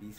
20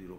0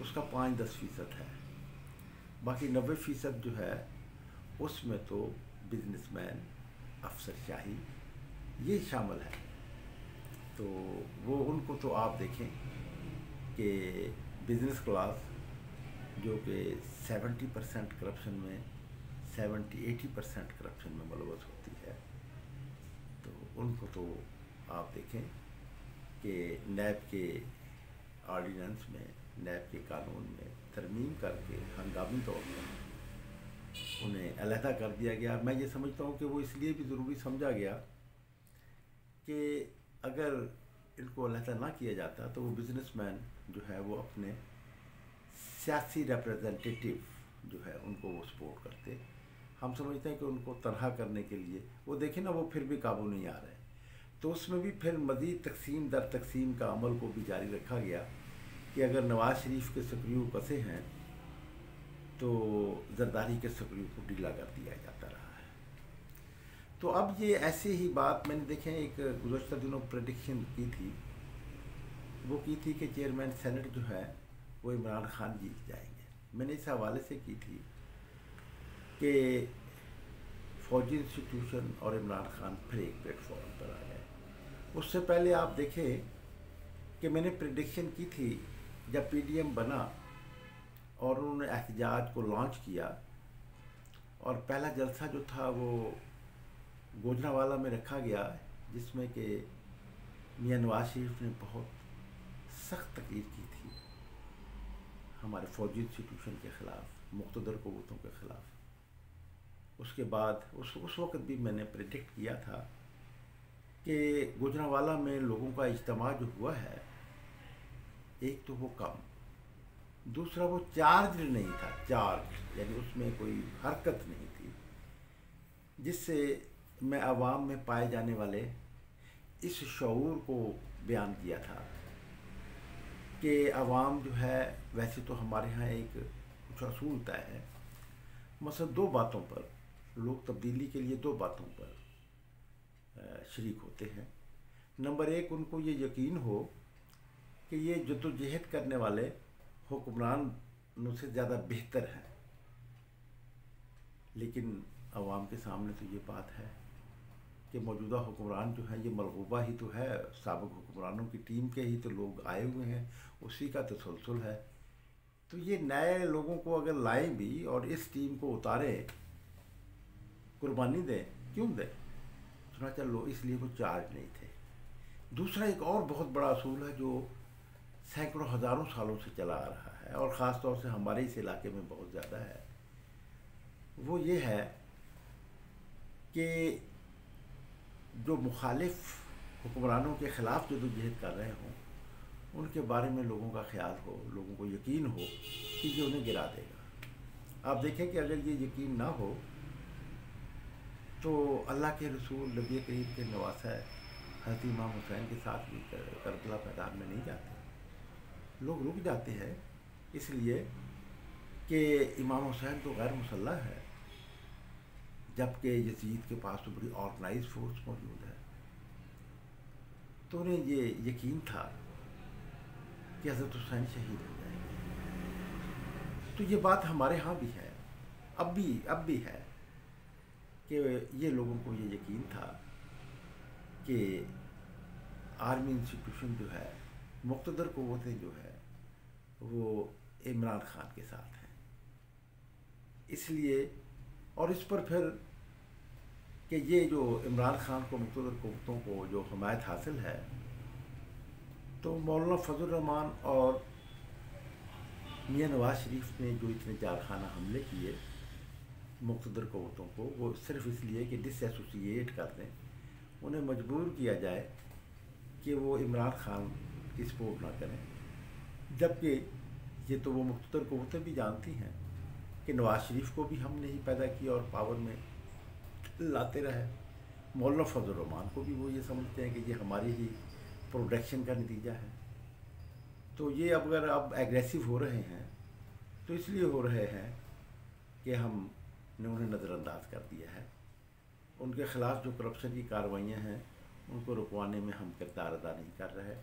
اس کا 5-10% ہے، باقی 90% جو ہے اس میں تو بزنس مین، افسر شاہی یہ شامل ہے۔ تو وہ ان کو تو آپ دیکھیں کہ بزنس کلاس جو کہ 70% کرپشن میں 70-80% کرپشن میں ملوث ہوتی ہے، تو ان کو تو آپ دیکھیں کہ نیب کے آرڈیننس میں، نیب کے قانون میں ترمیم کر کے ہنگامی طور پر انہیں علیحدہ کر دیا گیا۔ میں یہ سمجھتا ہوں کہ وہ اس لیے بھی ضروری سمجھا گیا کہ اگر ان کو علیحدہ نہ کیا جاتا تو وہ بزنس مین جو ہے وہ اپنے سیاسی ریپریزنٹیٹیو جو ہے ان کو وہ سپورٹ کرتے۔ ہم سمجھتے ہیں کہ ان کو تنہا کرنے کے لیے وہ دیکھیں نا، وہ پھر بھی قابو نہیں آ رہے، تو اس میں بھی پھر مزید تقسیم در تقسیم کا عمل کو بھی جاری رکھا گیا کہ اگر نواز شریف کے سکریو کسے ہیں تو زرداری کے سکریو کو ڈھیلا کر دیا جاتا رہا ہے۔ تو اب یہ ایسے ہی بات میں نے دیکھیں، ایک گزشتہ دنوں پریڈکشن کی تھی، وہ کی تھی کہ چیئرمین سینٹ جو ہے وہ عمران خان جیت جائیں گے۔ میں نے اس حوالے سے کی تھی کہ فوجی انسٹیٹیوشن اور عمران خان پھر ایک پلیٹ فارم پر آ گئے۔ اس سے پہلے آپ دیکھیں کہ میں نے پریڈکشن کی تھی جب پی ڈی ایم بنا اور انہوں نے احتجاج کو لانچ کیا، اور پہلا جلسہ جو تھا وہ گوجرانوالہ میں رکھا گیا، جس میں کہ میاں نواز شریف نے بہت سخت تقریر کی تھی ہمارے فوجی انسٹیٹیوشن کے خلاف، مقتدر قوتوں کے خلاف۔ اس کے بعد اس وقت بھی میں نے پریڈکٹ کیا تھا کہ گوجرانوالہ میں لوگوں کا اجتماع جو ہوا ہے، ایک تو وہ کم، دوسرا وہ چارج نہیں تھا، چارج یعنی اس میں کوئی حرکت نہیں تھی، جس سے میں عوام میں پائے جانے والے اس شعور کو بیان کیا تھا کہ عوام جو ہے، ویسے تو ہمارے ہاں ایک کچھ اصول طے ہے، مثلا 2 باتوں پر لوگ تبدیلی کے لیے 2 باتوں پر شریک ہوتے ہیں۔ نمبر 1، ان کو یہ یقین ہو کہ یہ جدوجہد کرنے والے حکمرانوں سے زیادہ بہتر ہیں، لیکن عوام کے سامنے تو یہ بات ہے کہ موجودہ حکمران جو ہیں یہ ملغوبہ ہی تو ہے، سابق حکمرانوں کی ٹیم کے ہی تو لوگ آئے ہوئے ہیں، اسی کا تسلسل ہے۔ تو یہ نئے لوگوں کو اگر لائیں بھی اور اس ٹیم کو اتاریں، قربانی دیں، کیوں دیں؟ چنانچہ لو اس لیے وہ چارج نہیں تھے۔ دوسرا ایک اور بہت بڑا اصول ہے جو سینکڑوں ہزاروں سالوں سے چلا آ رہا ہے، اور خاص طور سے ہمارے اس علاقے میں بہت زیادہ ہے، وہ یہ ہے کہ جو مخالف حکمرانوں کے خلاف جدوجہد کر رہے ہوں، ان کے بارے میں لوگوں کا خیال ہو، لوگوں کو یقین ہو کہ یہ انہیں گرا دے گا۔ آپ دیکھیں کہ اگر یہ یقین نہ ہو تو اللہ کے رسول نبی کریم کے نواسہ حضرت امام حسین کے ساتھ بھی کربلا میدان میں نہیں جاتے، لوگ رک جاتے ہیں، اس لیے کہ امام حسین تو غیر مسلح ہے، جبکہ یزید کے پاس تو بڑی آرگنائز فورس موجود ہے۔ تو انہیں یہ یقین تھا کہ حضرت حسین شہید ہو جائیں گے۔ تو یہ بات ہمارے ہاں بھی ہے، اب بھی ہے کہ یہ لوگوں کو یہ یقین تھا کہ آرمی انسٹیٹیوشن جو ہے، مقتدر قوتیں جو ہے وہ عمران خان کے ساتھ ہیں، اس لیے اور اس پر پھر کہ یہ جو عمران خان کو، مقتدر قوتوں کو جو حمایت حاصل ہے، تو مولانا فضل الرحمان اور میاں نواز شریف نے جو اتنے جارحانہ حملے کیے مقتدر قوتوں کو، وہ صرف اس لیے کہ ڈس ایسوسیٹ کر دیں، انہیں مجبور کیا جائے کہ وہ عمران خان کی سپورٹ نہ کریں، جبکہ یہ تو وہ مقتدر قوتیں بھی جانتی ہیں کہ نواز شریف کو بھی ہم نے ہی پیدا کیا اور پاور میں لاتے رہے، مولانا فضل الرحمان کو بھی وہ یہ سمجھتے ہیں کہ یہ ہماری ہی پروڈکشن کا نتیجہ ہے۔ تو یہ اگر اب ایگریسو ہو رہے ہیں تو اس لیے ہو رہے ہیں کہ ہم نے انہیں نظر انداز کر دیا ہے، ان کے خلاف جو کرپشن کی کارروائیاں ہیں ان کو رکوانے میں ہم کردار ادا نہیں کر رہے۔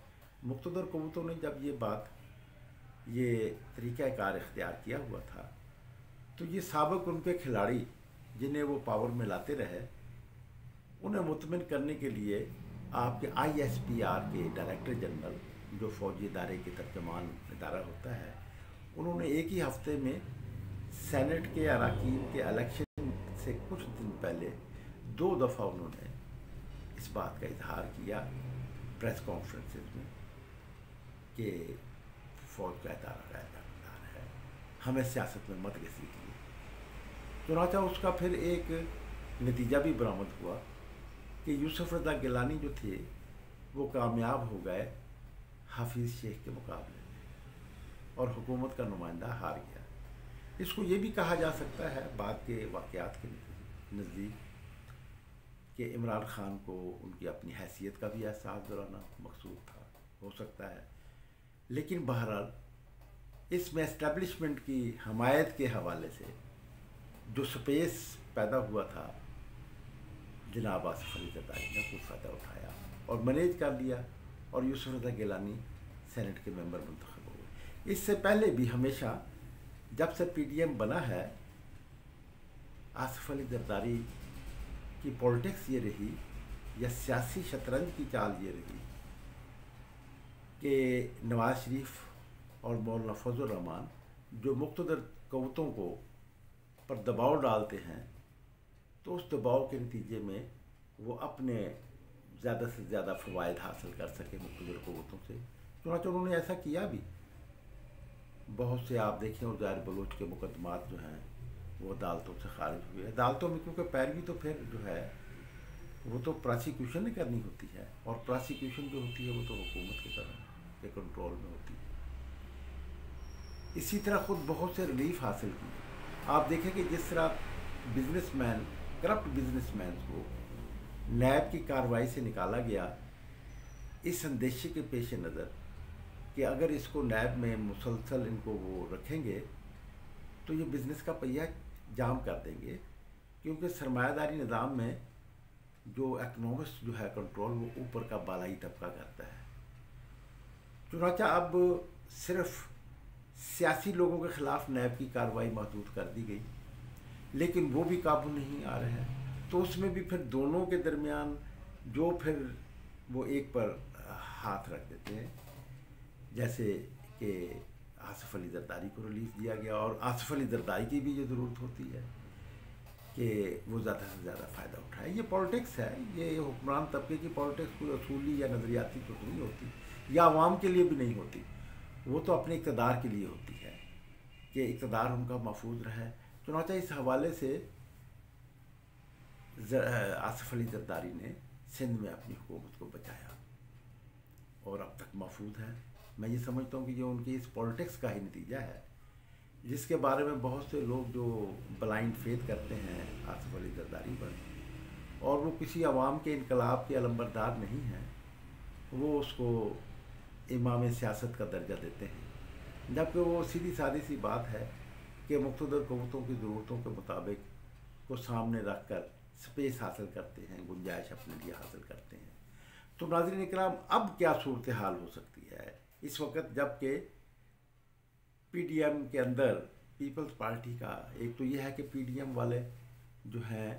مقتدر قوتوں نے جب یہ بات یہ طریقہ کار اختیار کیا ہوا تھا، تو یہ سابق ان کے کھلاڑی جنہیں وہ پاور میں لاتے رہے، انہیں مطمئن کرنے کے لیے آپ کے آئی ایس پی آر کے ڈائریکٹر جنرل، جو فوجی ادارے کے ترجمان ادارہ ہوتا ہے، انہوں نے ایک ہی ہفتے میں سینٹ کے اراکین کے الیکشن سے کچھ دن پہلے 2 دفعہ انہوں نے اس بات کا اظہار کیا پریس کانفرنسز میں کہ فوج کا ادارہ غیر جانبدار ہے، ہمیں سیاست میں مت گھسیٹیے۔ چنانچہ اس کا پھر ایک نتیجہ بھی برآمد ہوا کہ یوسف رضا گیلانی جو تھے وہ کامیاب ہو گئے حفیظ شیخ کے مقابلے میں، اور حکومت کا نمائندہ ہار گیا۔ اس کو یہ بھی کہا جا سکتا ہے بعد کے واقعات کے نزدیک کہ عمران خان کو ان کی اپنی حیثیت کا بھی احساس دلانا مقصود تھا، ہو سکتا ہے، لیکن بہرحال اس میں اسٹیبلشمنٹ کی حمایت کے حوالے سے جو سپیس پیدا ہوا تھا، جناب آصف علی زرداری نے خوب فائدہ اٹھایا اور مینیج کر لیا، اور یوسف رضا گیلانی سینٹ کے ممبر منتخب ہو گئے۔ اس سے پہلے بھی ہمیشہ جب سے پی ڈی ایم بنا ہے، آصف علی زرداری کی پولیٹکس یہ رہی، یا سیاسی شطرنج کی چال یہ رہی، کہ نواز شریف اور مولانا فضل الرحمان جو مقتدر قوتوں کو پر دباؤ ڈالتے ہیں، تو اس دباؤ کے نتیجے میں وہ اپنے زیادہ سے زیادہ فوائد حاصل کر سکے مقتدر قوتوں سے۔ چنانچہ انہوں نے ایسا کیا بھی۔ بہت سے آپ دیکھیں عزیر بلوچ کے مقدمات جو ہیں وہ عدالتوں سے خارج ہوئے۔ عدالتوں میں کیونکہ پیروی تو پھر جو ہے وہ تو پراسیکیوشن نے کرنی ہوتی ہے، اور پراسیکیوشن جو ہوتی ہے وہ تو حکومت کی طرح کے کنٹرول میں ہوتی ہے۔ اسی طرح خود بہت سے ریلیف حاصل کیے۔ آپ دیکھیں کہ جس طرح business man, corrupt business man کو نیب کی کارروائی سے نکالا گیا، اس اندیشے کے پیش نظر کہ اگر اس کو نیب میں مسلسل ان کو وہ رکھیں گے تو یہ بزنس کا پہیہ جام کر دیں گے، کیونکہ سرمایہ داری نظام میں جو اکنامکس جو ہے کنٹرول وہ اوپر کا بالائی طبقہ کرتا ہے۔ چنانچہ اب صرف سیاسی لوگوں کے خلاف نیب کی کارروائی محدود کر دی گئی، لیکن وہ بھی قابو نہیں آ رہے ہیں، تو اس میں بھی پھر دونوں کے درمیان جو پھر وہ ایک پر ہاتھ رکھ دیتے ہیں، جیسے کہ آصف علی زرداری کو ریلیف دیا گیا، اور آصف علی زرداری کی بھی یہ ضرورت ہوتی ہے کہ وہ زیادہ سے زیادہ فائدہ اٹھائے۔ یہ پولیٹکس ہے، یہ حکمران طبقے کی پولیٹکس کوئی اصولی یا نظریاتی تو نہیں ہوتی، یا عوام کے لیے بھی نہیں ہوتی، وہ تو اپنے اقتدار کے لیے ہوتی ہے کہ اقتدار ان کا محفوظ رہے۔ چنانچہ اس حوالے سے آصف علی زرداری نے سندھ میں اپنی حکومت کو بچایا اور اب تک محفوظ ہے۔ میں یہ سمجھتا ہوں کہ یہ ان کی اس پولیٹکس کا ہی نتیجہ ہے، جس کے بارے میں بہت سے لوگ جو بلائنڈ فیتھ کرتے ہیں آصف علی زرداری پر، اور وہ کسی عوام کے انقلاب کے علمبردار نہیں ہیں، وہ اس کو امام سیاست کا درجہ دیتے ہیں، جبکہ وہ سیدھی سادی سی بات ہے کہ مقتدر قوتوں کی ضرورتوں کے مطابق کو سامنے رکھ کر سپیس حاصل کرتے ہیں، گنجائش اپنے لیے حاصل کرتے ہیں۔ تو ناظرین اکرام، اب کیا صورتحال ہو سکتی ہے اس وقت، جب کہ پی ڈی ایم کے اندر پیپلز پارٹی کا ایک تو یہ ہے کہ پی ڈی ایم والے جو ہیں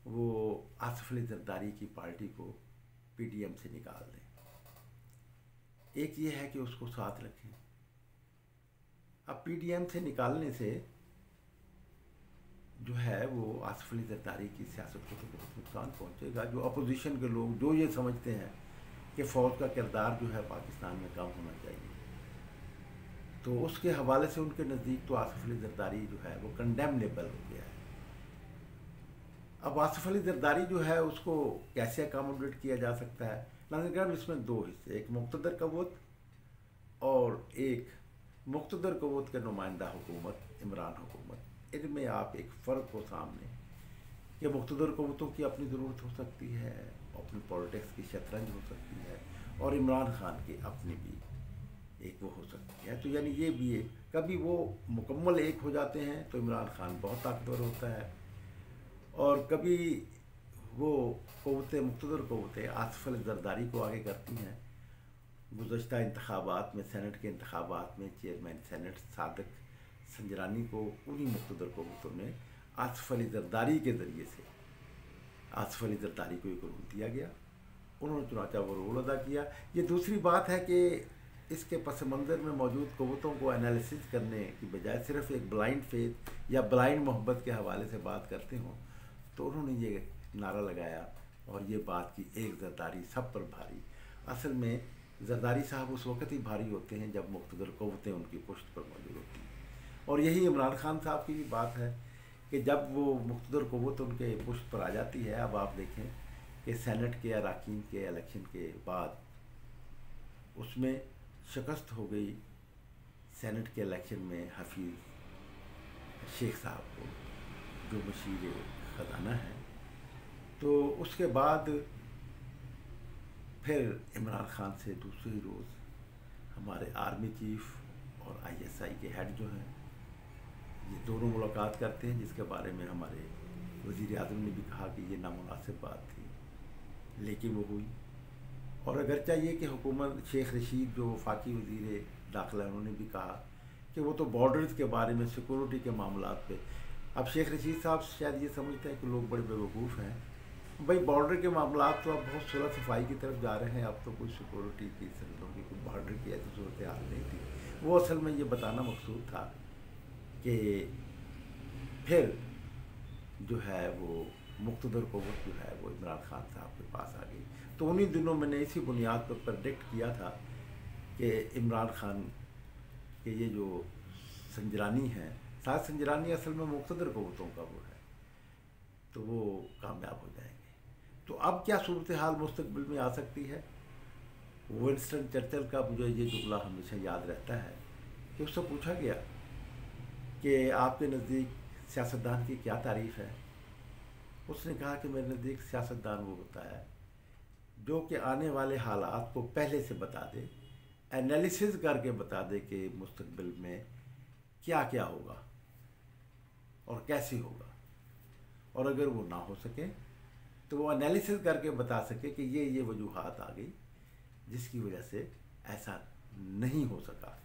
وہ آصف علی زرداری کی پارٹی کو پی ڈی ایم سے نکال دیں، ایک یہ ہے کہ اس کو ساتھ رکھیں۔ اب پی ڈی ایم سے نکالنے سے جو ہے وہ آصف علی زرداری کی سیاست کو تو بہت نقصان پہنچے گا۔ جو اپوزیشن کے لوگ جو یہ سمجھتے ہیں کہ فوج کا کردار جو ہے پاکستان میں کم ہونا چاہیے، تو اس کے حوالے سے ان کے نزدیک تو آصف علی زرداری جو ہے وہ کنڈیمنیبل ہو گیا ہے۔ اب آصف علی زرداری جو ہے اس کو کیسے اکاموڈیٹ کیا جا سکتا ہے؟ ناظرین، اس میں 2 حصے، ایک مقتدر قوت اور ایک مقتدر قوت کے نمائندہ حکومت، عمران حکومت۔ ان میں آپ ایک فرق کو سامنے کہ مقتدر قوتوں کی اپنی ضرورت ہو سکتی ہے، اپنی پولیٹکس کی شطرنج ہو سکتی ہے، اور عمران خان کی اپنی بھی ایک وہ ہو سکتی ہے۔ تو یعنی یہ بھی ہے، کبھی وہ مکمل ایک ہو جاتے ہیں تو عمران خان بہت طاقتور ہوتا ہے، اور کبھی وہ قوتیں، مقتدر قوتیں آصف علی زرداری کو آگے کرتی ہیں گزشتہ انتخابات میں، سینٹ کے انتخابات میں چیئرمین سینٹ صادق سنجرانی کو انہی مقتدر قوتوں نے آصف علی زرداری کے ذریعے سے، آصف علی زرداری کو ایک رول دیا گیا، انہوں نے چنانچہ وہ رول ادا کیا۔ یہ دوسری بات ہے کہ اس کے پس منظر میں موجود قوتوں کو انالیسس کرنے کی بجائے صرف ایک بلائنڈ فیتھ یا بلائنڈ محبت کے حوالے سے بات کرتے ہوں، تو انہوں نے یہ نعرہ لگایا اور یہ بات کی ایک زرداری سب پر بھاری۔ اصل میں زرداری صاحب اس وقت ہی بھاری ہوتے ہیں جب مقتدر قوتیں ان کی پشت پر موجود ہوتی ہیں، اور یہی عمران خان صاحب کی بھی بات ہے کہ جب وہ مقتدر قوت ان کے پشت پر آ جاتی ہے۔ اب آپ دیکھیں کہ سینٹ کے اراکین کے الیکشن کے بعد اس میں شکست ہو گئی سینٹ کے الیکشن میں حفیظ شیخ صاحب کو، جو مشیر خزانہ ہیں۔ تو اس کے بعد پھر عمران خان سے دوسرے ہی روز ہمارے آرمی چیف اور آئی ایس آئی کے ہیڈ جو ہیں، یہ دونوں ملاقات کرتے ہیں، جس کے بارے میں ہمارے وزیر اعظم نے بھی کہا کہ یہ نامناسب بات تھی، لیکن وہ ہوئی۔ اور اگرچہ یہ کہ حکومت شیخ رشید جو وفاقی وزیر داخلہ، انہوں نے بھی کہا کہ وہ تو بارڈرز کے بارے میں، سیکورٹی کے معاملات پہ، اب شیخ رشید صاحب شاید یہ سمجھتے ہیں کہ لوگ بڑے بیوقوف ہیں، بھائی بارڈر کے معاملات تو اب بہت صلح صفائی کی طرف جا رہے ہیں، اب تو کوئی سیکورٹی کی سرحدوں کی کوئی بارڈر کی ایسی صورتحال نہیں تھی۔ وہ اصل میں یہ بتانا مقصود تھا کہ پھر جو ہے وہ مقتدر قوت جو ہے وہ عمران خان صاحب کے پاس آ گئی۔ تو انہی دنوں میں نے اسی بنیاد پر پریڈکٹ کیا تھا کہ عمران خان کے یہ جو سنجرانی ہیں، سعد سنجرانی اصل میں مقتدر قوتوں کا وہ ہے، تو وہ کامیاب ہو جائیں گے۔ تو اب کیا صورتحال مستقبل میں آ سکتی ہے؟ ونسٹن چرچل کا مجھے یہ جملہ ہمیشہ یاد رہتا ہے کہ اس سے پوچھا گیا کہ آپ کے نزدیک سیاستدان کی کیا تعریف ہے؟ اس نے کہا کہ میرے نزدیک سیاستدان وہ ہوتا ہے جو کہ آنے والے حالات کو پہلے سے بتا دے، انالیسز کر کے بتا دے کہ مستقبل میں کیا کیا ہوگا اور کیسے ہوگا، اور اگر وہ نہ ہو سکے تو وہ انالیسز کر کے بتا سکے کہ یہ وجوہات آ گئی جس کی وجہ سے ایسا نہیں ہو سکا۔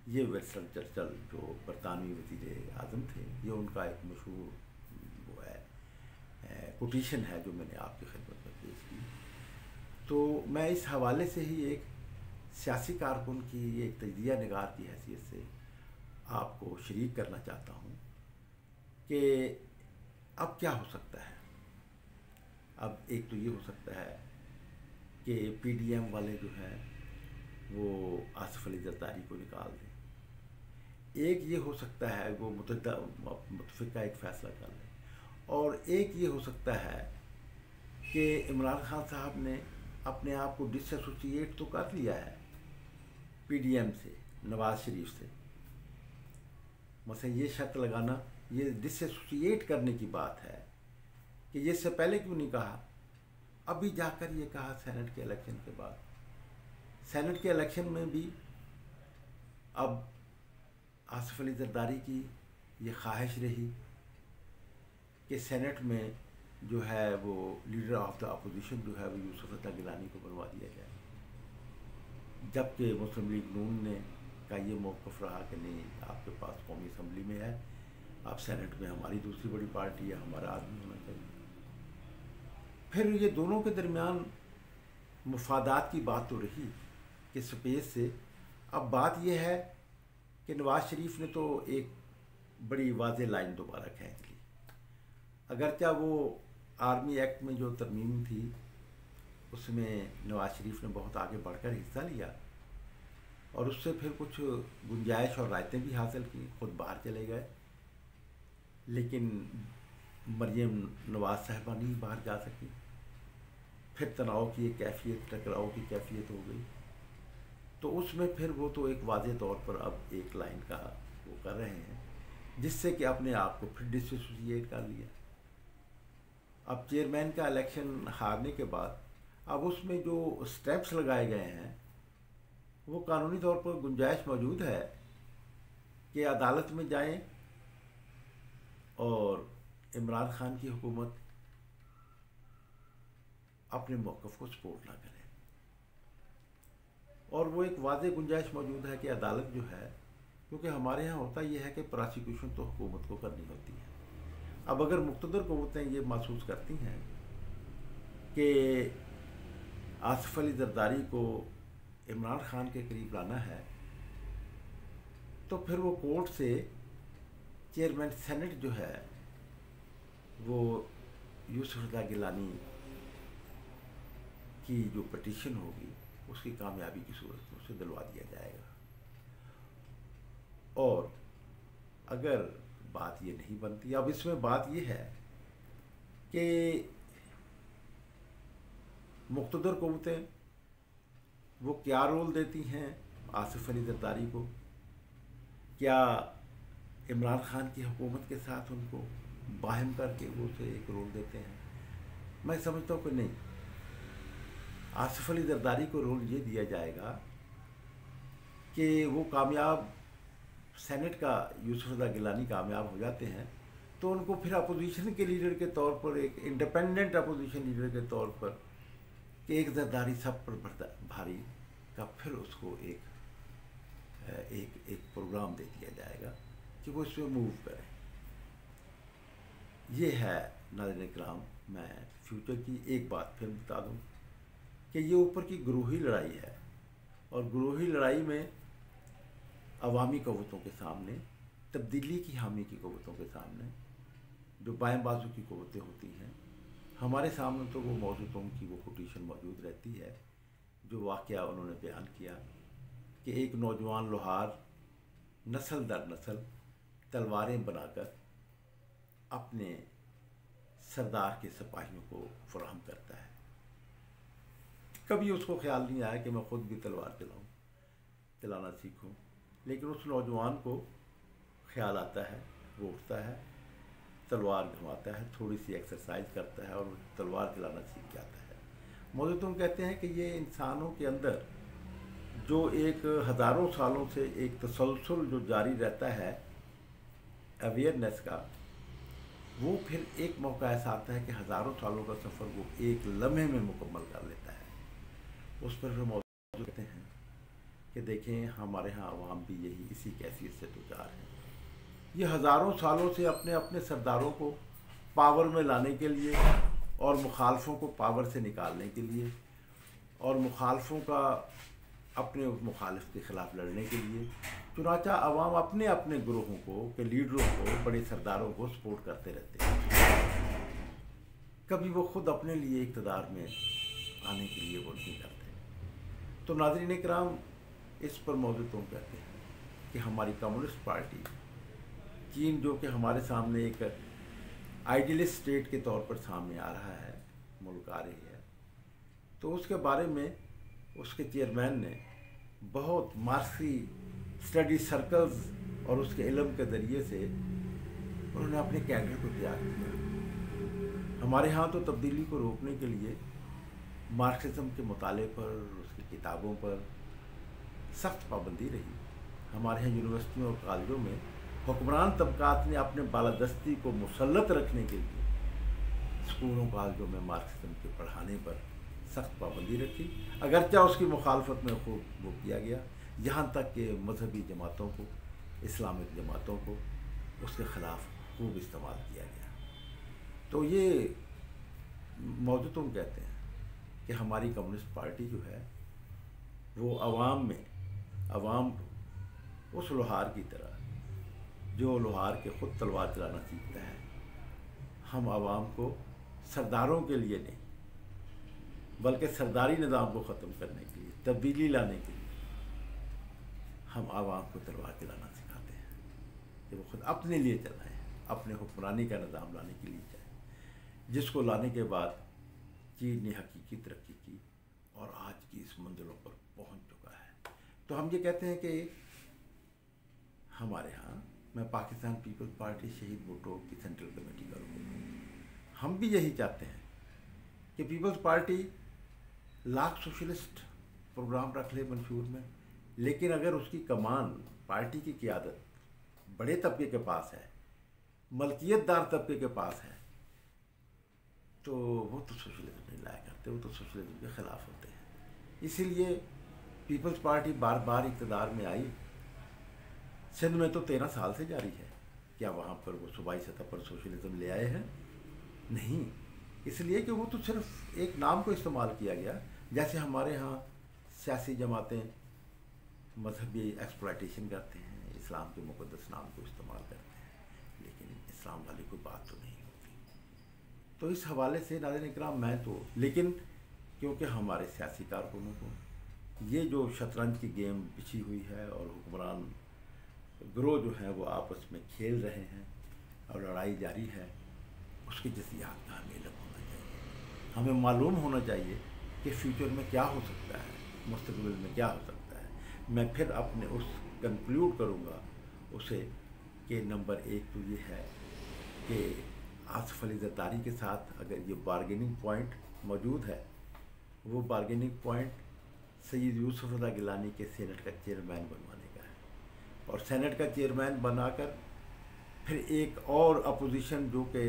یہ ونسٹن چرچل جو برطانوی وزیر اعظم تھے، یہ ان کا ایک مشہور وہ ہے کوٹیشن ہے جو میں نے آپ کی خدمت میں پیش کی۔ تو میں اس حوالے سے ہی ایک سیاسی کارکن کی، ایک تجزیہ نگار کی حیثیت سے آپ کو شریک کرنا چاہتا ہوں کہ اب کیا ہو سکتا ہے۔ اب ایک تو یہ ہو سکتا ہے کہ پی ڈی ایم والے جو ہیں وہ آصف علی زرداری کو نکال دیں، ایک یہ ہو سکتا ہے وہ متفقہ ایک فیصلہ کر لیں، اور ایک یہ ہو سکتا ہے کہ عمران خان صاحب نے اپنے آپ کو ڈس ایسوسیٹ تو کر لیا ہے پی ڈی ایم سے، نواز شریف سے، مثلا یہ شرط لگانا، یہ ڈس ایسوسیٹ کرنے کی بات ہے کہ یہ اس سے پہلے کیوں نہیں کہا، ابھی جا کر یہ کہا سینٹ کے الیکشن کے بعد۔ سینٹ کے الیکشن میں بھی اب آصف علی زرداری کی یہ خواہش رہی کہ سینٹ میں جو ہے وہ لیڈر آف دا اپوزیشن جو ہے وہ یوسف عطا گیلانی کو بنوا دیا جائے، جبکہ مسلم لیگ نون نے کا یہ موقف رہا کہ نہیں، آپ کے پاس قومی اسمبلی میں ہے، آپ سینٹ میں ہماری دوسری بڑی پارٹی ہے، ہمارا آدمی ہونا چاہیے۔ پھر یہ دونوں کے درمیان مفادات کی بات تو رہی کہ سپیس سے، اب بات یہ ہے کہ نواز شریف نے تو ایک بڑی واضح لائن دوبارہ کھینچ لی، اگرچہ وہ آرمی ایکٹ میں جو ترمیم تھی اس میں نواز شریف نے بہت آگے بڑھ کر حصہ لیا اور اس سے پھر کچھ گنجائش اور رعایتیں بھی حاصل کی، خود باہر چلے گئے، لیکن مریم نواز صاحبہ نہیں باہر جا سکی، پھر تناؤ کی ایک کیفیت، ٹکراؤ کی کیفیت ہو گئی، تو اس میں پھر وہ تو ایک واضح طور پر اب ایک لائن کا وہ کر رہے ہیں جس سے کہ اپنے آپ کو پھر ڈس ایسوسیٹ کر لیا۔ اب چیئرمین کا الیکشن ہارنے کے بعد اب اس میں جو سٹیپس لگائے گئے ہیں وہ قانونی طور پر گنجائش موجود ہے کہ عدالت میں جائیں اور عمران خان کی حکومت اپنے موقف کو سپورٹ نہ کرے۔ اور وہ ایک واضح گنجائش موجود ہے کہ عدالت جو ہے، کیونکہ ہمارے ہاں ہوتا یہ ہے کہ پراسیکیوشن تو حکومت کو کرنی ہوتی ہے. اب اگر مقتدر قوتیں یہ محسوس کرتی ہیں کہ آصف علی زرداری کو عمران خان کے قریب لانا ہے، تو پھر وہ کورٹ سے چیئرمین سینٹ جو ہے وہ یوسف رضا گیلانی کی جو پٹیشن ہوگی اس کی کامیابی کی صورت میں اسے دلوا دیا جائے گا. اور اگر بات یہ نہیں بنتی، اب اس میں بات یہ ہے کہ مقتدر قوتیں وہ کیا رول دیتی ہیں آصف علی زرداری کو، کیا عمران خان کی حکومت کے ساتھ ان کو باہم کر کے وہ اسے ایک رول دیتے ہیں؟ میں سمجھتا ہوں کہ نہیں. آصف علی زرداری کو رول یہ دیا جائے گا کہ وہ کامیاب، سینٹ کا یوسف رضا گیلانی کامیاب ہو جاتے ہیں تو ان کو پھر اپوزیشن کے لیڈر کے طور پر، ایک انڈیپینڈنٹ اپوزیشن لیڈر کے طور پر، کہ ایک زرداری سب پر بھاری کا پھر اس کو ایک پروگرام دے دیا جائے گا کہ وہ اس پہ موو کریں. یہ ہے ناظرین کرام. میں فیوچر کی ایک بات پھر بتا دوں کہ یہ اوپر کی گروہی لڑائی ہے، اور گروہی لڑائی میں عوامی قوتوں کے سامنے، تبدیلی کی حامی کی قوتوں کے سامنے، جو بائیں بازو کی قوتیں ہوتی ہیں، ہمارے سامنے تو وہ موجودوں کی وہ کوٹیشن موجود رہتی ہے جو واقعہ انہوں نے بیان کیا کہ ایک نوجوان لوہار نسل در نسل تلواریں بنا کر اپنے سردار کے سپاہیوں کو فراہم کرتا ہے. کبھی اس کو خیال نہیں آیا کہ میں خود بھی تلوار چلانا سیکھوں، لیکن اس نوجوان کو خیال آتا ہے، وہ اٹھتا ہے، تلوار گھماتا ہے، تھوڑی سی ایکسرسائز کرتا ہے اور تلوار چلانا سیکھ جاتا ہے. موجودوں کہتے ہیں کہ یہ انسانوں کے اندر جو ایک ہزاروں سالوں سے ایک تسلسل جو جاری رہتا ہے اویئرنیس کا، وہ پھر ایک موقع ایسا آتا ہے کہ ہزاروں سالوں کا سفر وہ ایک لمحے میں مکمل کر لیتا ہے. اس پر موجود کہتے ہیں کہ دیکھیں ہمارے ہاں عوام بھی اسی کیفیت سے دوچار ہیں. یہ ہزاروں سالوں سے اپنے اپنے سرداروں کو پاور میں لانے کے لیے اور مخالفوں کو پاور سے نکالنے کے لیے اور مخالفوں کا اپنے مخالف کے خلاف لڑنے کے لیے، چنانچہ عوام اپنے اپنے گروہوں کو، کہ لیڈروں کو، بڑے سرداروں کو سپورٹ کرتے رہتے ہیں. کبھی وہ خود اپنے لیے اقتدار میں آنے کے لیے وہ نہیں کرتے. تو ناظرین کرام، اس پر موضوع کہتے ہیں کہ ہماری کمیونسٹ پارٹی چین، جو کہ ہمارے سامنے ایک آئیڈیلسٹ اسٹیٹ کے طور پر سامنے آ رہا ہے، ملک آ رہی ہے، تو اس کے بارے میں اس کے چیئرمین نے بہت مارکسی اسٹڈی سرکلز اور اس کے علم کے ذریعے سے انہوں نے اپنے کیڈر کو تیار کیا. ہمارے ہاں تو تبدیلی کو روکنے کے لیے مارکسزم کے مطالعے پر، اس کی کتابوں پر سخت پابندی رہی. ہمارے ہاں یونیورسٹیوں اور کالجوں میں حکمران طبقات نے اپنے بالادستی کو مسلط رکھنے کے لیے اسکولوں کالجوں میں مارکسزم کے پڑھانے پر سخت پابندی رکھی، اگرچہ اس کی مخالفت میں خوب وہ کیا گیا، یہاں تک کہ مذہبی جماعتوں کو، اسلامک جماعتوں کو اس کے خلاف خوب استعمال کیا گیا. تو یہ موجودوں کہتے ہیں کہ ہماری کمیونسٹ پارٹی جو ہے وہ عوام اس لوہار کی طرح جو لوہار کے خود تلوار چلانا سیکھتا ہے، ہم عوام کو سرداروں کے لیے نہیں بلکہ سرداری نظام کو ختم کرنے کے لیے، تبدیلی لانے کے لیے ہم عوام کو تلوار چلانا سکھاتے ہیں کہ وہ خود اپنے لیے چلائیں، اپنے حکمرانی کا نظام لانے کے لیے جائیں، جس کو لانے کے بعد چین نے حقیقی ترقی کی اور آج کی اس منزلوں پر پہنچ چکا ہے. تو ہم یہ کہتے ہیں کہ ہمارے ہاں، میں پاکستان پیپلز پارٹی شہید بھٹو کی سینٹرل کمیٹی کا رکن ہوں، ہم بھی یہی چاہتے ہیں کہ پیپلز پارٹی لاکھ سوشلسٹ پروگرام رکھ لے منشور میں، لیکن اگر اس کی کمان، پارٹی کی قیادت بڑے طبقے کے پاس ہے، ملکیت دار طبقے کے پاس ہے، تو وہ تو سوشلزم نہیں لایا کرتے، وہ تو سوشلزم کے خلاف ہوتے ہیں. اسی لیے پیپلز پارٹی بار بار اقتدار میں آئی، سندھ میں تو 13 سال سے جاری ہے، کیا وہاں پر وہ صوبائی سطح پر سوشلزم لے آئے ہیں؟ نہیں، اس لیے کہ وہ تو صرف ایک نام کو استعمال کیا گیا، جیسے ہمارے ہاں سیاسی جماعتیں مذہبی ایکسپلائٹیشن کرتے ہیں، اسلام کے مقدس نام کو استعمال کرتے ہیں، لیکن اسلام والی کوئی بات تو نہیں ہوتی۔ تو اس حوالے سے ناظرین اکرام، میں تو لیکن کیونکہ ہمارے سیاسی کارکنوں کو یہ جو شطرنج کی گیم بچھی ہوئی ہے اور حکمران گروہ جو ہیں وہ آپس میں کھیل رہے ہیں اور لڑائی جاری ہے، اس کی جزیات کا ہمیں علم ہونا چاہیے، ہمیں معلوم ہونا چاہیے کہ فیوچر میں کیا ہو سکتا ہے، مستقبل میں کیا ہو سکتا ہے۔ میں پھر اپنے اس کنکلیوڈ کروں گا اسے کہ نمبر 1 تو یہ ہے کہ آصف علی زرداری کے ساتھ اگر یہ بارگیننگ پوائنٹ موجود ہے، وہ بارگیننگ پوائنٹ سید یوسف رضا گیلانی کے سینٹ کا چیئرمین بنوانے کا ہے، اور سینٹ کا چیئرمین بنا کر پھر ایک اور اپوزیشن جو کہ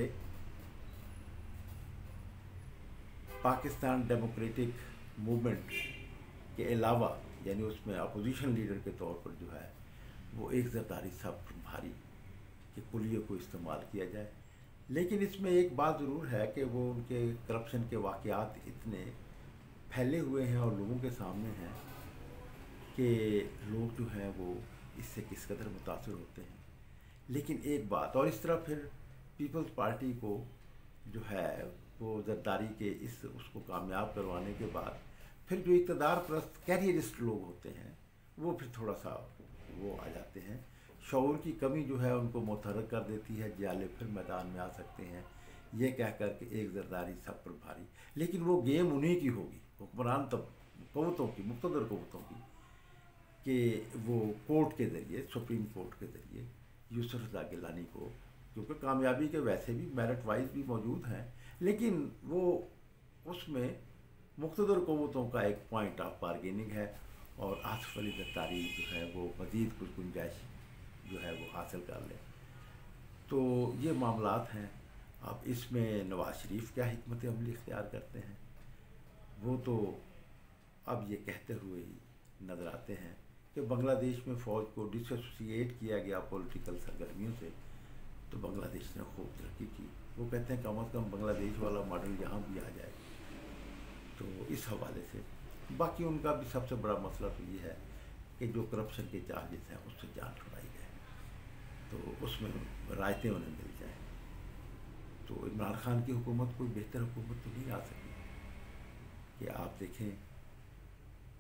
پاکستان ڈیموکریٹک موومنٹ کے علاوہ، یعنی اس میں اپوزیشن لیڈر کے طور پر جو ہے وہ ایک زرداری صاحب بھاری کہ کلیے کو استعمال کیا جائے۔ لیکن اس میں ایک بات ضرور ہے کہ وہ ان کے کرپشن کے واقعات اتنے پھیلے ہوئے ہیں اور لوگوں کے سامنے ہیں کہ لوگ جو ہیں وہ اس سے کس قدر متاثر ہوتے ہیں۔ لیکن ایک بات، اور اس طرح پھر پیپلز پارٹی کو جو ہے وہ زرداری کے اس کو کامیاب کروانے کے بعد پھر جو اقتدار پرست کیریئرسٹ لوگ ہوتے ہیں وہ پھر تھوڑا سا وہ آ جاتے ہیں، شعور کی کمی جو ہے ان کو متحرک کر دیتی ہے، جیالے پھر میدان میں آ سکتے ہیں یہ کہہ کر کہ ایک زرداری سب پر بھاری۔ لیکن وہ گیم انہی کی ہوگی، حکمران قوتوں کی، مقتدر قوتوں کی، کہ وہ کورٹ کے ذریعے، سپریم کورٹ کے ذریعے یوسف رضا گیلانی کو، کیونکہ کامیابی کے ویسے بھی میرٹ وائز بھی موجود ہیں، لیکن وہ اس میں مقتدر قوتوں کا ایک پوائنٹ آف بارگیننگ ہے، اور آصف علی زرداری جو ہے وہ مزید کچھ گنجائش جو ہے وہ حاصل کر لیں۔ تو یہ معاملات ہیں۔ اب اس میں نواز شریف کیا حکمت عملی اختیار کرتے ہیں، وہ تو اب یہ کہتے ہوئے ہی نظر آتے ہیں کہ بنگلہ دیش میں فوج کو ڈس ایسوسیٹ کیا گیا پولیٹیکل سرگرمیوں سے، تو بنگلہ دیش نے خوب ترقی کی۔ وہ کہتے ہیں کم از کم بنگلہ دیش والا ماڈل یہاں بھی آ جائے۔ تو اس حوالے سے باقی ان کا بھی سب سے بڑا مسئلہ تو یہ ہے کہ جو کرپشن کے چارجز ہیں اس سے جان چھڑائی جائے، تو اس میں رعایتیں انہیں مل جائیں۔ تو عمران خان کی حکومت کوئی بہتر حکومت تو نہیں آ سکی کہ آپ دیکھیں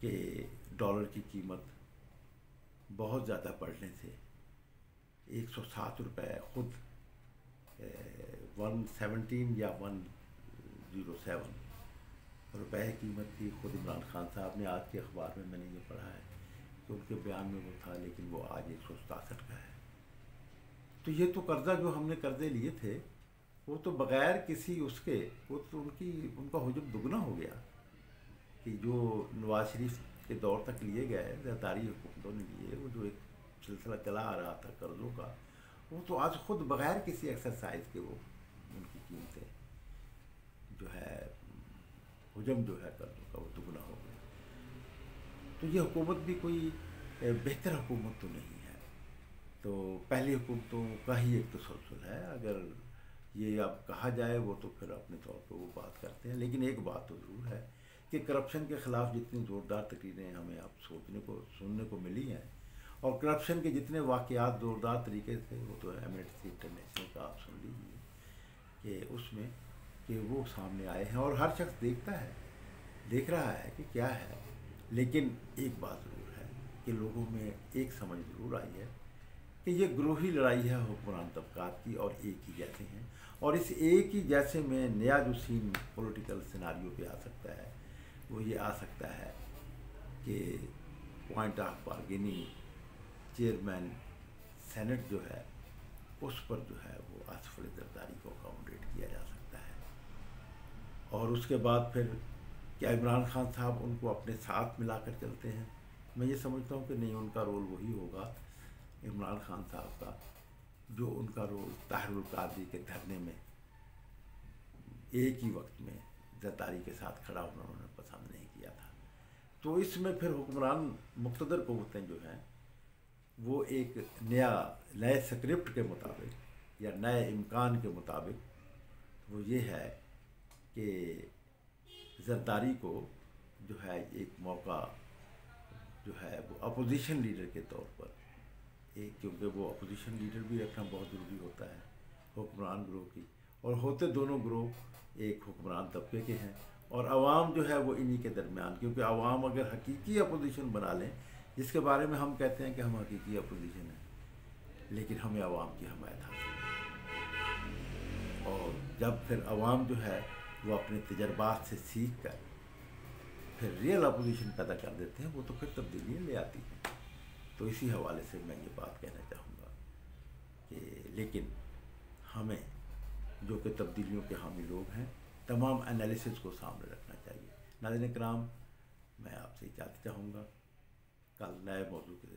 کہ ڈالر کی قیمت بہت زیادہ بڑھنے سے 107 روپے خود 117 یا 107 روپے قیمت کی خود عمران خان صاحب نے آج کے اخبار میں نے یہ پڑھا ہے کہ ان کے بیان میں وہ تھا، لیکن وہ آج 167 کا ہے۔ تو یہ تو قرضہ جو ہم نے قرضے لیے تھے وہ تو بغیر کسی اس کے، وہ تو ان کا حجم دگنا ہو گیا، کہ جو نواز شریف کے دور تک لیے گئے زرداری حکومتوں نے لیے، وہ جو ایک سلسلہ چلا آ رہا تھا قرضوں کا، وہ تو آج خود بغیر کسی ایکسرسائز کے وہ ان کی قیمتیں جو ہے، حجم جو ہے قرضوں کا وہ دگنا ہو گیا۔ تو یہ حکومت بھی کوئی بہتر حکومت تو نہیں ہے۔ تو پہلی حکومتوں کا ہی ایک تسلسل ہے، اگر یہ اب کہا جائے وہ تو پھر اپنے طور پہ وہ بات کرتے ہیں۔ لیکن ایک بات تو ضرور ہے کہ کرپشن کے خلاف جتنی زوردار تقریریں ہمیں اب سننے کو ملی ہیں، اور کرپشن کے جتنے واقعات زوردار طریقے سے، وہ تو ایمنسٹی انٹرنیشنل کا آپ سن لیجیے کہ اس میں کہ وہ سامنے آئے ہیں، اور ہر شخص دیکھ رہا ہے کہ کیا ہے۔ لیکن ایک بات ضرور ہے کہ لوگوں میں ایک سمجھ ضرور آئی ہے کہ یہ گروہی لڑائی ہے حکمران طبقات کی، اور ایک ہی جیسے ہیں، اور اس ایک ہی جیسے میں نیا جو سین پولیٹیکل سیناریو پہ آ سکتا ہے وہ یہ آ سکتا ہے کہ point of bargaining chairman senate جو ہے اس پر جو ہے وہ آصف علی زرداری کو اکاموڈیٹ کیا جا سکتا ہے، اور اس کے بعد پھر کیا عمران خان صاحب ان کو اپنے ساتھ ملا کر چلتے ہیں؟ میں یہ سمجھتا ہوں کہ نہیں، ان کا رول وہی ہوگا عمران خان صاحب کا جو ان کا رول طاہر القادری کے دھرنے میں ایک ہی وقت میں زرداری کے ساتھ کھڑا ہونا انہوں نے پسند نہیں کیا تھا۔ تو تو اس میں پھر حکمران مقتدر قوتیں جو ہیں وہ ایک نئے سکرپٹ کے مطابق یا نئے امکان کے مطابق وہ یہ ہے کہ زرداری کو جو ہے ایک موقع جو ہے وہ اپوزیشن لیڈر کے طور پر کیونکہ وہ اپوزیشن لیڈر بھی رکھنا بہت ضروری ہوتا ہے حکمران گروہ کی، اور ہوتے دونوں گروہ ایک حکمران طبقے کے ہیں، اور عوام جو ہے وہ انہی کے درمیان، کیونکہ عوام اگر حقیقی اپوزیشن بنا لیں، جس کے بارے میں ہم کہتے ہیں کہ ہم حقیقی اپوزیشن ہیں لیکن ہمیں عوام کی حمایت حاصل ہے، اور جب پھر عوام جو ہے وہ اپنے تجربات سے سیکھ کر پھر ریئل اپوزیشن پیدا کر دیتے ہیں، وہ تو پھر تبدیلیاں لے آتی ہیں۔ تو اسی حوالے سے میں یہ بات کہنا چاہوں گا کہ لیکن ہمیں جو کہ تبدیلیوں کے حامی لوگ ہیں تمام انالیسز کو سامنے رکھنا چاہیے۔ ناظرین کرام، میں آپ سے اجازت چاہوں گا، کل نئے موضوع کے